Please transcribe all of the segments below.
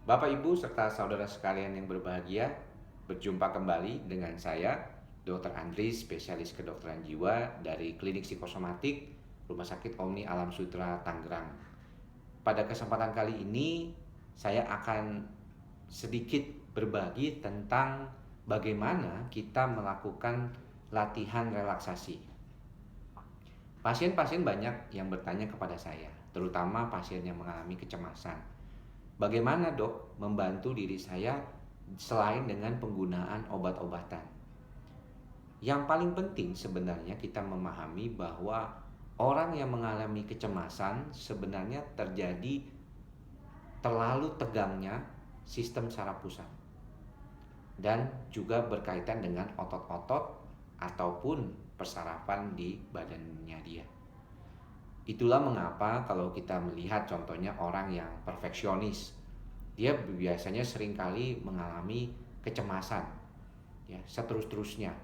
Bapak, Ibu, serta saudara sekalian yang berbahagia, berjumpa kembali dengan saya, Dr. Andri, spesialis kedokteran jiwa dari Klinik Psikosomatik Rumah Sakit Omni Alam Sutera, Tangerang. Pada kesempatan kali ini, saya akan sedikit berbagi tentang bagaimana kita melakukan latihan relaksasi. Pasien-pasien banyak yang bertanya kepada saya, terutama pasien yang mengalami kecemasan. Bagaimana, Dok, membantu diri saya selain dengan penggunaan obat-obatan? Yang paling penting sebenarnya kita memahami bahwa orang yang mengalami kecemasan sebenarnya terjadi terlalu tegangnya sistem saraf pusat dan juga berkaitan dengan otot-otot ataupun persarafan di badannya dia. Itulah mengapa kalau kita melihat contohnya orang yang perfeksionis, dia biasanya seringkali mengalami kecemasan, ya, seterus-terusnya.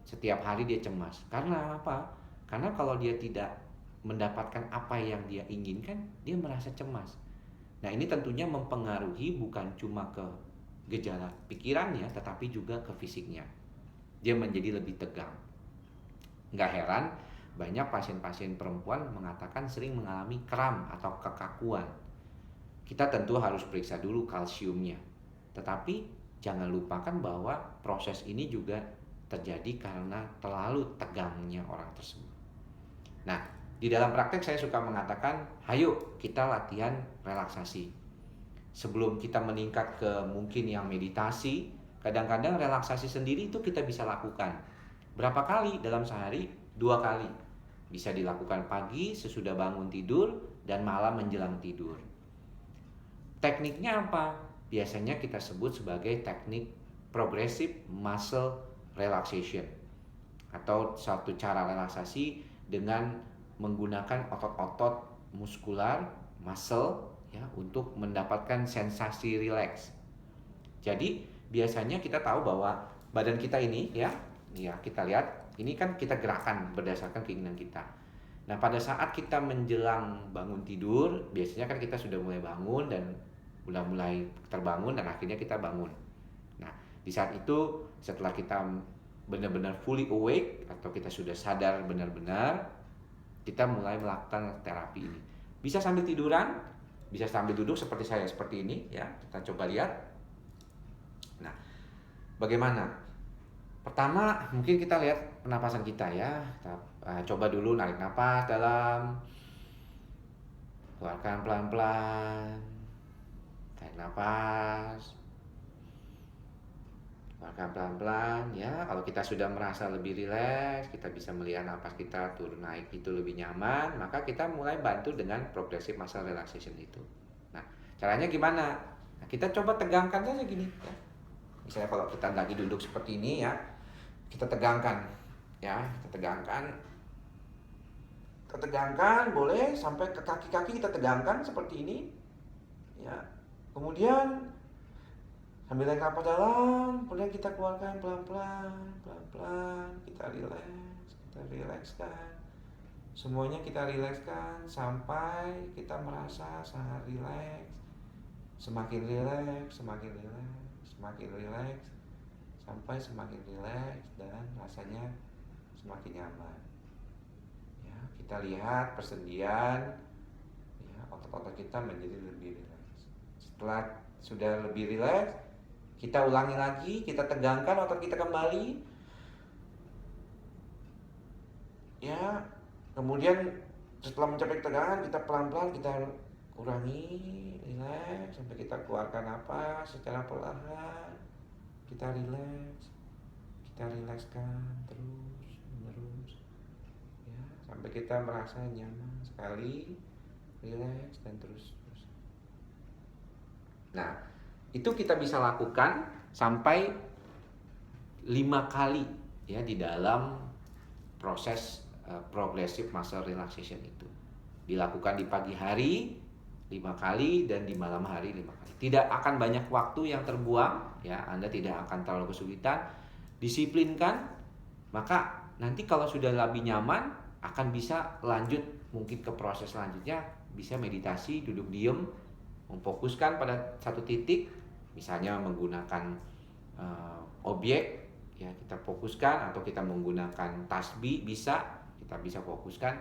Setiap hari dia cemas. Karena apa? Karena kalau dia tidak mendapatkan apa yang dia inginkan, dia merasa cemas. Nah, ini tentunya mempengaruhi bukan cuma ke gejala pikirannya, tetapi juga ke fisiknya. Dia menjadi lebih tegang. Nggak heran, banyak pasien-pasien perempuan mengatakan sering mengalami kram atau kekakuan. Kita tentu harus periksa dulu kalsiumnya. Tetapi jangan lupakan bahwa proses ini juga terjadi karena terlalu tegangnya orang tersebut. Nah, di dalam praktek saya suka mengatakan, ayo kita latihan relaksasi. Sebelum kita meningkat ke mungkin yang meditasi, kadang-kadang relaksasi sendiri itu kita bisa lakukan. Berapa kali dalam sehari? 2 kali. Bisa dilakukan pagi sesudah bangun tidur dan malam menjelang tidur. Tekniknya apa? Biasanya kita sebut sebagai teknik progressive muscle relaxation, atau satu cara relaksasi dengan menggunakan otot-otot muskular, muscle, ya, untuk mendapatkan sensasi rileks. Jadi biasanya kita tahu bahwa badan kita ini, ya kita lihat ini kan kita gerakan berdasarkan keinginan kita. Nah, pada saat kita menjelang bangun tidur, biasanya kan kita sudah mulai bangun dan udah mulai terbangun dan akhirnya kita bangun. Nah, di saat itu setelah kita benar-benar fully awake atau kita sudah sadar benar-benar, kita mulai melakukan terapi ini. Bisa sambil tiduran, bisa sambil duduk seperti saya seperti ini, ya. Kita coba lihat. Nah, bagaimana? Pertama, mungkin kita lihat pernapasan kita, ya. Kita coba dulu narik napas dalam, keluarkan pelan-pelan, tarik napas, keluarkan pelan-pelan, ya. Kalau kita sudah merasa lebih rileks, kita bisa melihat napas kita turun naik itu lebih nyaman, maka kita mulai bantu dengan progressive muscle relaxation itu. Nah, caranya gimana? Nah, kita coba tegangkan saja gini, ya. Misalnya kalau kita lagi duduk seperti ini, ya, kita tegangkan, ya, kita tegangkan, boleh sampai ke kaki-kaki kita tegangkan seperti ini, ya. Kemudian sambil tarik nafas dalam, kemudian kita keluarkan pelan-pelan, kita rilekskan. Semuanya kita rilekskan sampai kita merasa sangat rileks. Semakin rileks, sampai semakin rileks dan rasanya semakin nyaman. Ya, kita lihat persendian, ya, otot-otot kita menjadi lebih rileks. Setelah sudah lebih rileks, kita ulangi lagi, kita tegangkan otot kita kembali. Ya, kemudian setelah mencapai ketegangan, kita pelan-pelan kita kurangi, rileks sampai kita keluarkan napas secara perlahan. Kita rilekskan terus menerus, ya, sampai kita merasa nyaman sekali, rileks dan terus. Nah, itu kita bisa lakukan sampai 5 kali, ya, di dalam proses progressive muscle relaxation itu. Dilakukan di pagi hari 5 kali dan di malam hari 5 kali. Tidak akan banyak waktu yang terbuang, ya, Anda tidak akan terlalu kesulitan. Disiplinkan, maka nanti kalau sudah lebih nyaman akan bisa lanjut mungkin ke proses selanjutnya, bisa meditasi, duduk diem, memfokuskan pada satu titik, misalnya menggunakan objek, ya kita fokuskan, atau kita menggunakan tasbih, kita bisa fokuskan,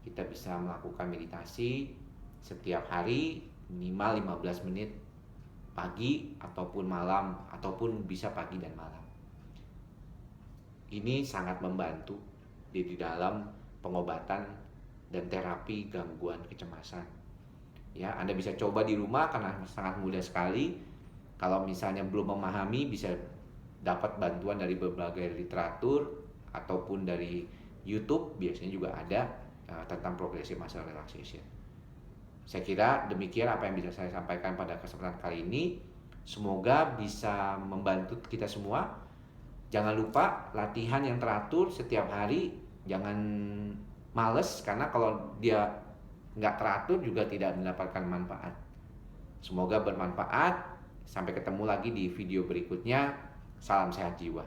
kita bisa melakukan meditasi setiap hari minimal 15 menit pagi ataupun malam, ataupun bisa pagi dan malam. Ini sangat membantu di dalam pengobatan dan terapi gangguan kecemasan. Ya, Anda bisa coba di rumah karena sangat mudah sekali. Kalau misalnya belum memahami, bisa dapat bantuan dari berbagai literatur ataupun dari YouTube, biasanya juga ada tentang progressive muscle relaxation. Saya kira demikian apa yang bisa saya sampaikan pada kesempatan kali ini. Semoga bisa membantu kita semua. Jangan lupa latihan yang teratur setiap hari. Jangan males, karena kalau dia nggak teratur juga tidak mendapatkan manfaat. Semoga bermanfaat. Sampai ketemu lagi di video berikutnya. Salam sehat jiwa.